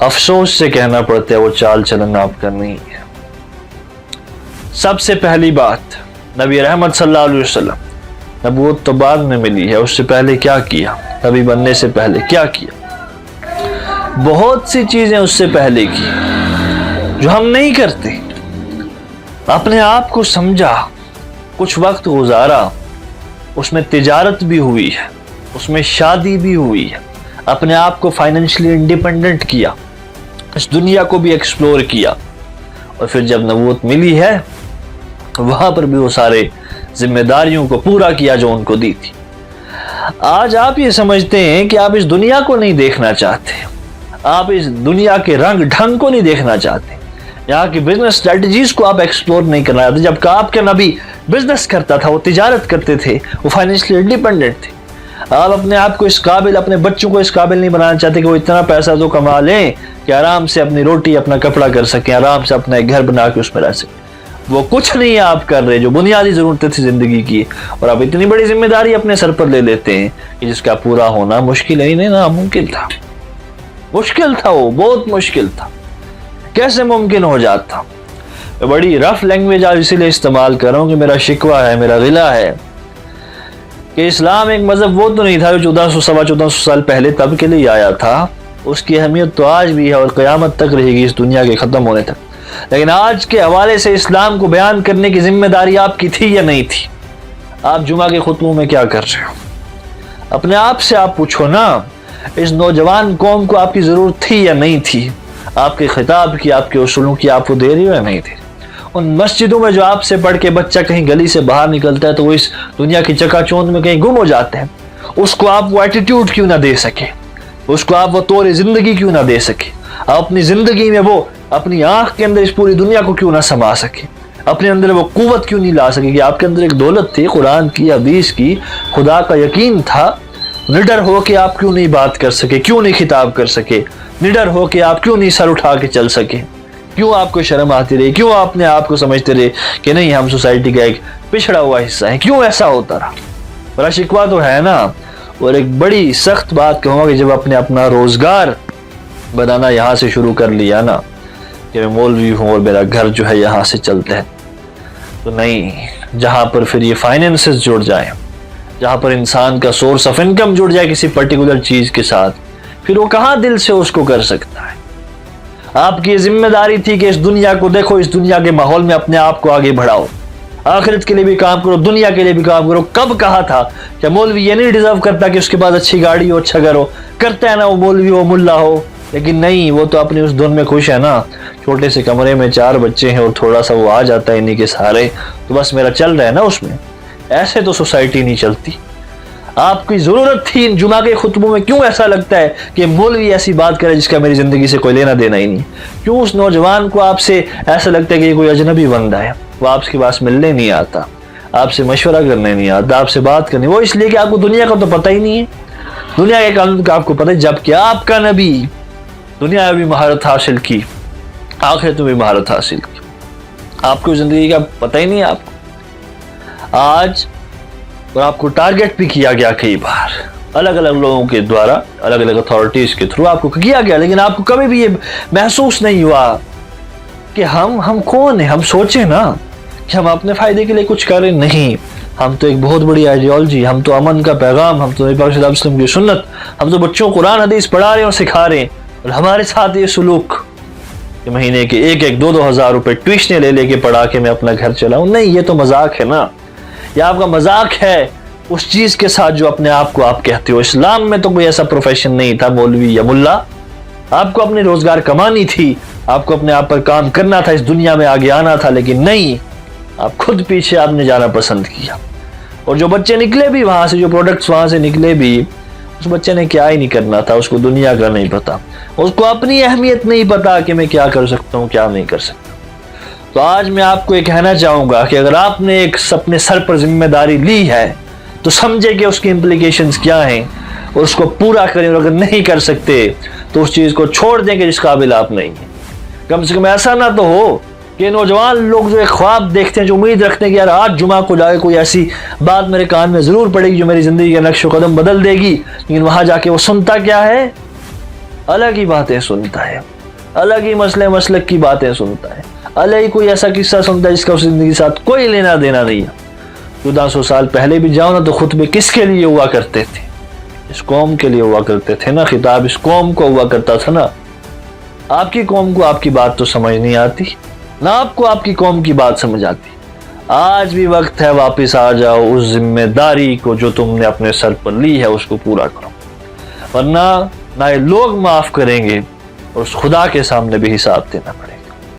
افسوس سے کہنا پڑتا ہے وہ چال چلن آپ کا نہیں ہے۔ سب سے پہلی بات، نبی رحمت صلی اللہ علیہ وسلم، نبوت تو بعد میں ملی ہے، اس سے پہلے کیا کیا؟ نبی بننے سے پہلے کیا کیا؟ بہت سی چیزیں اس سے پہلے کی جو ہم نہیں کرتے۔ اپنے آپ کو سمجھا، کچھ وقت گزارا، اس میں تجارت بھی ہوئی ہے، اس میں شادی بھی ہوئی ہے، اپنے آپ کو فائنینشلی انڈیپینڈنٹ کیا، اس دنیا کو بھی ایکسپلور کیا، اور پھر جب نبوت ملی ہے وہاں پر بھی وہ سارے ذمہ داریوں کو پورا کیا جو ان کو دی تھی۔ آج آپ یہ سمجھتے ہیں کہ آپ اس دنیا کو نہیں دیکھنا چاہتے، آپ اس دنیا کے رنگ ڈھنگ کو نہیں دیکھنا چاہتے، یہاں کی بزنس اسٹریٹجیز کو آپ ایکسپلور نہیں کرنا چاہتے، جبکہ آپ کے نبی بزنس کرتا تھا، وہ تجارت کرتے تھے، وہ فائنینشلی انڈیپینڈنٹ تھے۔ آپ اپنے آپ کو اس قابل، اپنے بچوں کو اس قابل نہیں بنانا چاہتے کہ وہ اتنا پیسہ تو کما لیں کہ آرام سے اپنی روٹی، اپنا کپڑا کر سکیں، آرام سے اپنا ایک گھر بنا کے اس میں رہ سکیں۔ وہ کچھ نہیں آپ کر رہے جو بنیادی ضرورتیں تھی زندگی کی، اور آپ اتنی بڑی ذمہ داری اپنے سر پر لے لیتے ہیں کہ جس کا پورا ہونا مشکل ہی نہیں، ناممکن تھا۔ مشکل تھا، وہ بہت مشکل تھا، کیسے ممکن ہو جاتا؟ بڑی رف لینگویج آج اسی لیے استعمال کر رہا ہوں کہ میرا شکوہ ہے، میرا غلہ ہے کہ اسلام ایک مذہب وہ تو نہیں تھا جو 1400 سال پہلے تب کے لیے آیا تھا، اس کی اہمیت تو آج بھی ہے اور قیامت تک رہے گی، اس دنیا کے ختم ہونے تک۔ لیکن آج کے حوالے سے اسلام کو بیان کرنے کی ذمہ داری آپ کی تھی یا نہیں تھی؟ آپ جمعہ کے خطبوں میں کیا کر رہے ہو؟ اپنے آپ سے آپ پوچھو نا، اس نوجوان قوم کو آپ کی ضرورت تھی یا نہیں تھی؟ آپ کے خطاب کی، آپ کے اصولوں کی آپ کو دے رہی ہو یا نہیں دے رہی؟ ان مسجدوں میں جو آپ سے پڑھ کے بچہ کہیں گلی سے باہر نکلتا ہے تو وہ اس دنیا کی چکا چوند میں کہیں گم ہو جاتے ہیں، اس کو آپ وہ ایٹیٹیوڈ کیوں نہ دے سکے؟ اس کو آپ وہ طور زندگی کیوں نہ دے سکے؟ آپ اپنی زندگی میں وہ اپنی آنکھ کے اندر اس پوری دنیا کو کیوں نہ سما سکے؟ اپنے اندر وہ قوت کیوں نہیں لا سکے کہ آپ کے اندر ایک دولت تھی، قرآن کی، حدیث کی، خدا کا یقین تھا؟ نڈر ہو کے آپ کیوں نہیں بات کر سکے؟ کیوں نہیں خطاب کر سکے؟ نڈر ہو کے آپ کیوں نہیں سر اٹھا کے چل سکے؟ کیوں آپ کو شرم آتی رہی؟ کیوں آپ نے آپ کو سمجھتے رہے کہ نہیں ہم سوسائٹی کا ایک پچھڑا ہوا حصہ ہے؟ کیوں ایسا ہوتا رہا؟ بڑا شکوہ تو ہے نا۔ اور ایک بڑی سخت بات کہوں گا کہ جب اپنا روزگار بنانا یہاں سے شروع کر لیا نا کہ میں مولوی ہوں اور میرا گھر جو ہے یہاں سے چلتا ہے، تو نہیں، جہاں پر پھر یہ فائنینسز جڑ جائیں، جہاں پر انسان کا سورس آف انکم جڑ جائے کسی پرٹیکولر چیز کے ساتھ، پھر وہ کہاں دل سے اس کو کر سکتا ہے؟ آپ کی ذمہ داری تھی کہ اس دنیا کو دیکھو، اس دنیا کے ماحول میں اپنے آپ کو آگے بڑھاؤ، آخرت کے لیے بھی کام کرو، دنیا کے لیے بھی کام کرو۔ کب کہا تھا کہ مولوی یہ نہیں ڈیزرو کرتا کہ اس کے بعد اچھی گاڑی ہو، اچھا گھر ہو؟ کرتا ہے نا وہ مولوی ہو، ملا ہو، لیکن نہیں، وہ تو اپنی اس دھن میں خوش ہے نا، چھوٹے سے کمرے میں 4 بچے ہیں اور تھوڑا سا وہ آ جاتا ہے انہی کے سہارے، تو بس میرا چل رہا ہے نا اس میں۔ ایسے تو سوسائٹی نہیں چلتی۔ آپ کی ضرورت تھی ان جمعہ کے خطبوں میں، کیوں ایسا لگتا ہے کہ مولوی ایسی بات کرے جس کا میری زندگی سے کوئی لینا دینا ہی نہیں؟ کیوں اس نوجوان کو آپ سے ایسا لگتا ہے کہ یہ کوئی اجنبی بندہ ہے، وہ آپ کے پاس ملنے نہیں آتا، آپ سے مشورہ کرنے نہیں آتا، آپ سے بات کرنے؟ وہ اس لیے کہ آپ کو دنیا کا تو پتہ ہی نہیں ہے، دنیا کے قانون کا آپ کو پتہ ہے، جبکہ آپ کا نبی دنیا میں بھی مہارت حاصل کی، آخرت میں بھی مہارت حاصل کی، آپ کو زندگی کا پتہ ہی نہیں ہے آپ کو آج۔ اور آپ کو ٹارگٹ بھی کیا گیا کئی بار، الگ الگ لوگوں کے دوارا، الگ الگ اتھارٹیز کے تھرو آپ کو کیا گیا، لیکن آپ کو کبھی بھی یہ محسوس نہیں ہوا کہ ہم کون ہیں؟ ہم سوچیں نا کہ ہم اپنے فائدے کے لیے کچھ کریں، نہیں، ہم تو ایک بہت بڑی آئیڈیالوجی، ہم تو امن کا پیغام، ہم تو نبی پاک صلی اللہ علیہ وسلم کی سنت، ہم تو بچوں کو قرآن حدیث پڑھا رہے ہیں اور سکھا رہے ہیں، اور ہمارے ساتھ یہ سلوک کہ مہینے کے 1-2 ہزار روپے ٹیوشنیں لے کے پڑھا کے میں اپنا گھر چلاؤں؟ نہیں، یہ تو مذاق ہے نا، یہ آپ کا مذاق ہے اس چیز کے ساتھ جو اپنے آپ کو آپ کہتے ہو۔ اسلام میں تو کوئی ایسا پروفیشن نہیں تھا مولوی یا ملا، آپ کو اپنے روزگار کمانی تھی، آپ کو اپنے آپ پر کام کرنا تھا، اس دنیا میں آگے آنا تھا، لیکن نہیں، آپ خود پیچھے آپ نے جانا پسند کیا۔ اور جو بچے نکلے بھی وہاں سے، جو پروڈکٹس وہاں سے نکلے بھی، اس بچے نے کیا ہی نہیں کرنا تھا، اس کو دنیا کا نہیں پتا، اس کو اپنی اہمیت نہیں پتا کہ میں کیا کر سکتا ہوں، کیا نہیں کر سکتا۔ تو آج میں آپ کو یہ کہنا چاہوں گا کہ اگر آپ نے ایک اپنے سر پر ذمہ داری لی ہے تو سمجھے کہ اس کی امپلیکیشنز کیا ہیں اور اس کو پورا کریں، اور اگر نہیں کر سکتے تو اس چیز کو چھوڑ دیں کہ جس قابل آپ نہیں ہیں۔ کم سے کم ایسا نہ تو ہو کہ نوجوان لوگ جو ایک خواب دیکھتے ہیں، جو امید رکھتے ہیں کہ یار آج جمعہ کو جا کے کوئی ایسی بات میرے کان میں ضرور پڑے گی جو میری زندگی کا نقش و قدم بدل دے گی، لیکن وہاں جا کے وہ سنتا کیا ہے؟ الگ ہی باتیں سنتا ہے۔ الگ ہی مسئلے مسلک کی باتیں سنتا ہے، الگ ہی کوئی ایسا قصہ سنتا ہے جس کا اس زندگی کے ساتھ کوئی لینا دینا نہیں ہے۔ 1400 سال پہلے بھی جاؤ نا تو خطبے کس کے لیے ہوا کرتے تھے؟ اس قوم کے لیے ہوا کرتے تھے نا، خطاب اس قوم کو ہوا کرتا تھا نا۔ آپ کی قوم کو آپ کی بات تو سمجھ نہیں آتی، نہ آپ کو آپ کی قوم کی بات سمجھ آتی۔ آج بھی وقت ہے، واپس آ جاؤ، اس ذمہ داری کو جو تم نے اپنے سر پر لی ہے اس کو پورا کرو، ورنہ نہ یہ لوگ معاف کریں گے اور اس خدا کے سامنے بھی حساب دینا پڑے۔